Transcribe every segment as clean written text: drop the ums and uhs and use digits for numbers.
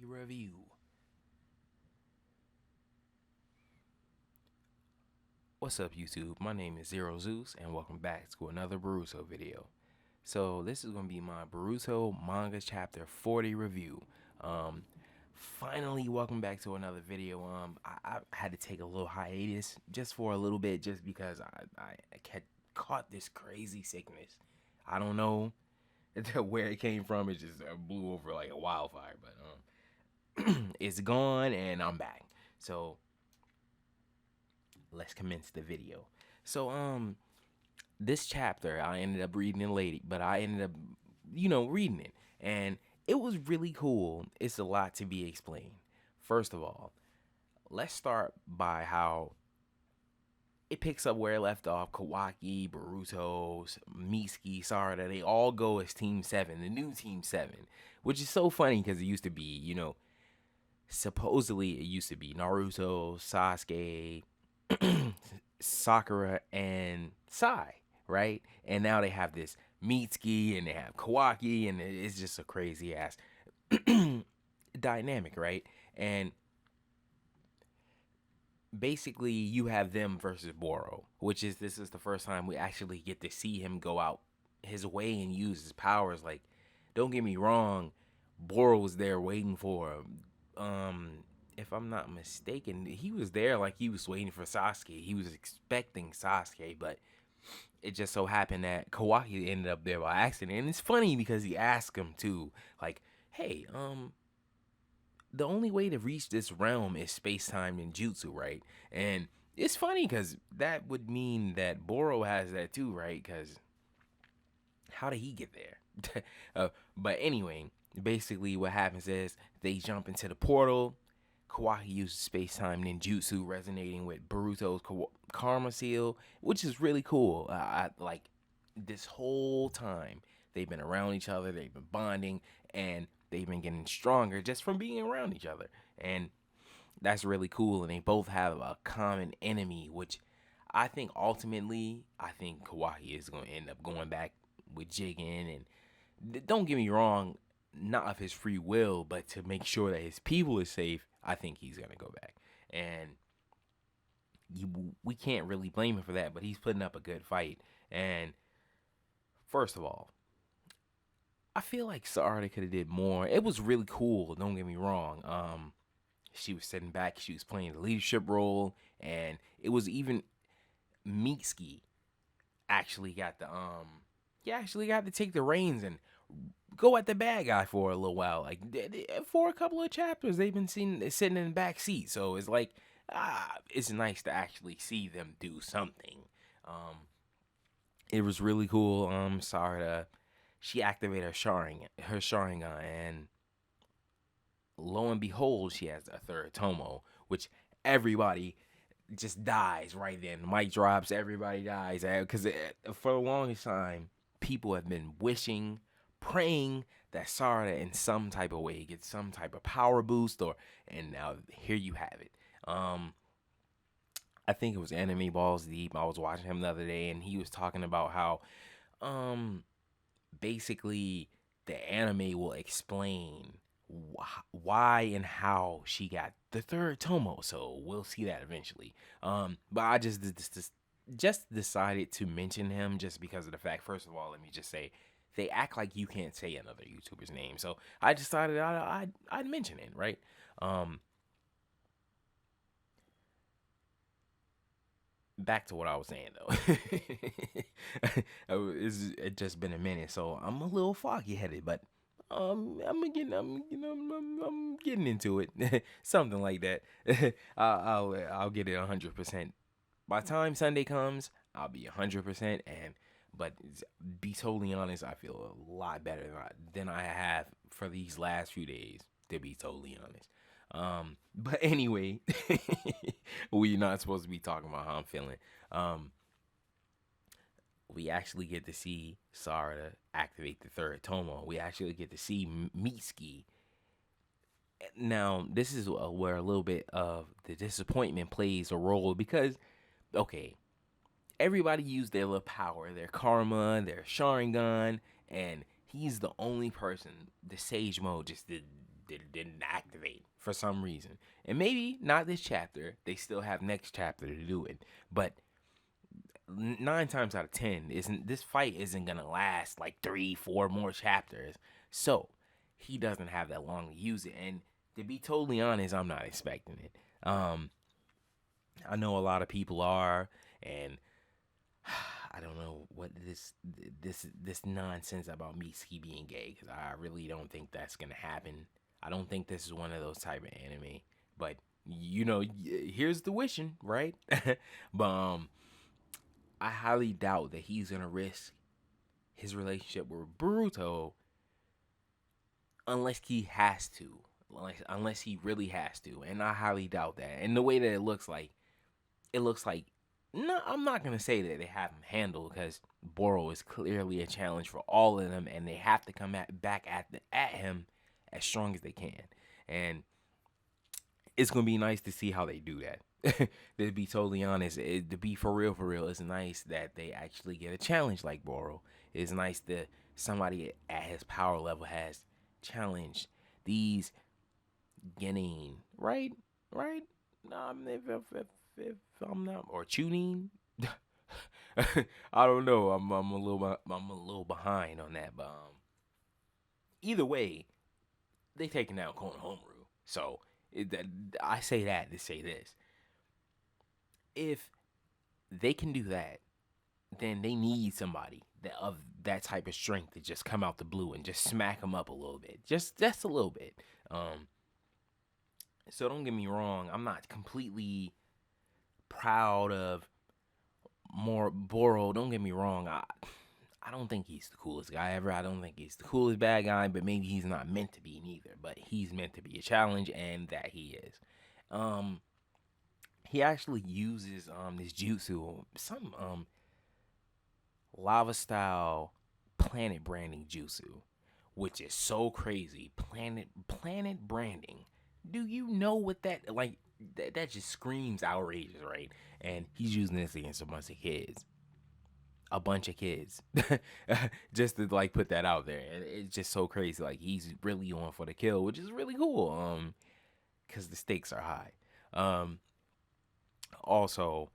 review. What's up, YouTube? My name is Xero Zeus, and welcome back to another Boruto video. So this is gonna be my Boruto manga chapter 40 review. Um, Finally, welcome back to another video. I had to take a little hiatus just for a little bit, just because I caught this crazy sickness. I don't know where it came from. It just blew over like a wildfire, but it's gone and I'm back. So let's commence the video. So this chapter I ended up reading it late, but I ended up reading it, and it was really cool. It's a lot to be explained. First of all, let's start by how it picks up where it left off. Kawaki, Boruto, Mitsuki, Sarada, they all go as Team 7, the new Team 7, which is so funny because it used to be, supposedly it used to be Naruto, Sasuke, Sakura, and Sai, right? And now they have this Mitsuki and they have Kawaki, and it's just a crazy ass dynamic, right? And basically you have them versus Boro, which is this is the first time we actually get to see him go out his way and use his powers. Like, don't get me wrong, Boro was there waiting for him. If I'm not mistaken, he was there like he was waiting for Sasuke. He was expecting Sasuke, but it just so happened that Kawaki ended up there by accident. And it's funny because he asked him too, like, hey, the only way to reach this realm is space-time and jutsu, right? And it's funny because that would mean that Boro has that too, right? Because how did he get there? But anyway, basically what happens is they jump into the portal. Kawaki uses space-time ninjutsu, resonating with Boruto's karma seal, which is really cool. I like this whole time they've been around each other, they've been bonding, and they've been getting stronger just from being around each other, and that's really cool. And they both have a common enemy, which I think ultimately, I think Kawaki is going to end up going back with Jigen, and don't get me wrong, not of his free will, but to make sure that his people is safe. I think he's gonna go back, and we can't really blame him for that. But he's putting up a good fight. And first of all, I feel like Sarada could have did more. It was really cool. Don't get me wrong. She was sitting back. She was playing the leadership role, and it was even Mitsuki actually got the he actually got to take the reins and go at the bad guy for a little while. Like, for a couple of chapters, they've been sitting in the back seat. So it's like, it's nice to actually see them do something. It was really cool. Sarada, she activated her Sharingan, and lo and behold, she has a third Tomo, which everybody just dies right then. Mic drops, everybody dies. Because for the longest time, people have been wishing, praying that Sarada in some type of way gets some type of power boost, and now here you have it. I think it was Anime Balls Deep. I was watching him the other day, and he was talking about how basically the anime will explain why and how she got the third Tomo. So we'll see that eventually. But I just decided to mention him just because of the fact. First of all, let me just say, they act like you can't say another YouTuber's name, so I decided I'd mention it, right? Back to what I was saying though. It's just been a minute, so I'm a little foggy headed, but I'm getting into it, something like that. I'll get it 100%. By the time Sunday comes, I'll be 100%. But be totally honest, I feel a lot better than I have for these last few days, to be totally honest. But anyway, we're not supposed to be talking about how I'm feeling. We actually get to see Sarada activate the third Tomo. We actually get to see Mitsuki. Now, this is where a little bit of the disappointment plays a role, because, okay, everybody used their little power, their karma, their Sharingan, and he's the only person, the Sage Mode just didn't activate for some reason. And maybe not this chapter. They still have next chapter to do it. But 9 times out of 10, isn't this fight isn't gonna last like 3, 4 more chapters. So he doesn't have that long to use it. And to be totally honest, I'm not expecting it. I know a lot of people are, and I don't know what this nonsense about Mitsuki being gay, because I really don't think that's gonna happen. I don't think this is one of those type of anime. But here's the wishing, right? But I highly doubt that he's gonna risk his relationship with Boruto unless he has to, unless he really has to, and I highly doubt that. And the way that it looks like no, I'm not gonna say that they have him handled, because Boro is clearly a challenge for all of them, and they have to come back at him as strong as they can. And it's gonna be nice to see how they do that. To be totally honest, to be for real, it's nice that they actually get a challenge like Boro. It's nice that somebody at his power level has challenged these Genin, right? Right? If I'm not, or Chunin. I don't know. I'm a little behind on that, but either way, they taking down Konohamaru. So I say that to say this: if they can do that, then they need somebody of that type of strength to just come out the blue and just smack them up a little bit, just a little bit. So don't get me wrong, I'm not completely proud of more Boro. Don't get me wrong, I don't think he's the coolest guy ever. I don't think he's the coolest bad guy, but maybe he's not meant to be neither. But he's meant to be a challenge, and that he is. He actually uses this jutsu, some lava style planet branding jutsu, which is so crazy. Planet branding. Do you know what that like? That just screams outrageous, right? And he's using this against a bunch of kids, just to like put that out there. And it's just so crazy. Like, he's really on for the kill, which is really cool. Because the stakes are high. Also,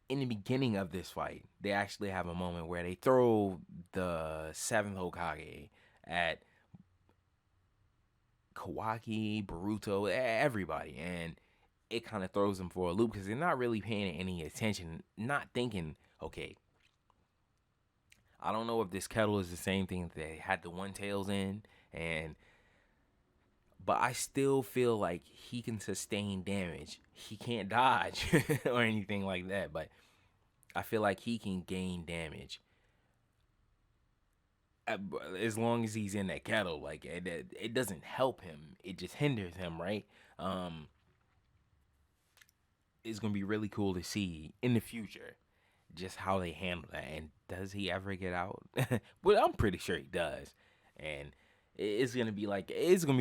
in the beginning of this fight, they actually have a moment where they throw the 7th Hokage at Kawaki, Boruto, everybody, and it kind of throws them for a loop, because they're not really paying any attention, not thinking, okay, I don't know if this kettle is the same thing that they had the One Tails in, but I still feel like he can sustain damage. He can't dodge or anything like that, but I feel like he can gain damage as long as he's in that kettle. Like, it doesn't help him; it just hinders him, right? It's gonna be really cool to see in the future just how they handle that, and does he ever get out? Well, I'm pretty sure he does, and it's gonna be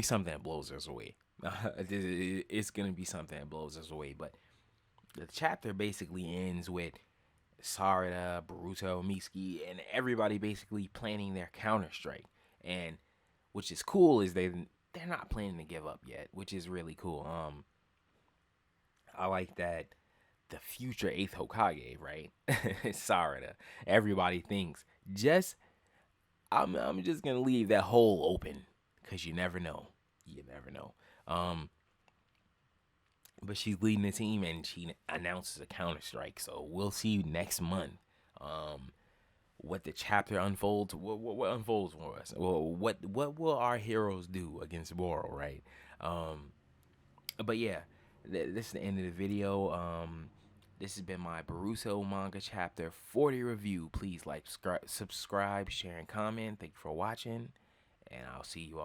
something that blows us away. It's gonna be something that blows us away. But the chapter basically ends with Sarada, Boruto, Mitsuki, and everybody basically planning their counter strike. And which is cool is they're not planning to give up yet, which is really cool. I like that the future 8th Hokage, right? Sarada. Everybody thinks I'm just gonna leave that hole open, because you never know. You never know. But she's leading the team, and she announces a counter strike. So we'll see next month. What the chapter unfolds. What unfolds for us? Well, what will our heroes do against Boro, right? But yeah, this is the end of the video. This has been my Boruto manga chapter 40 review. Please like, subscribe, share, and comment. Thank you for watching, and I'll see you all.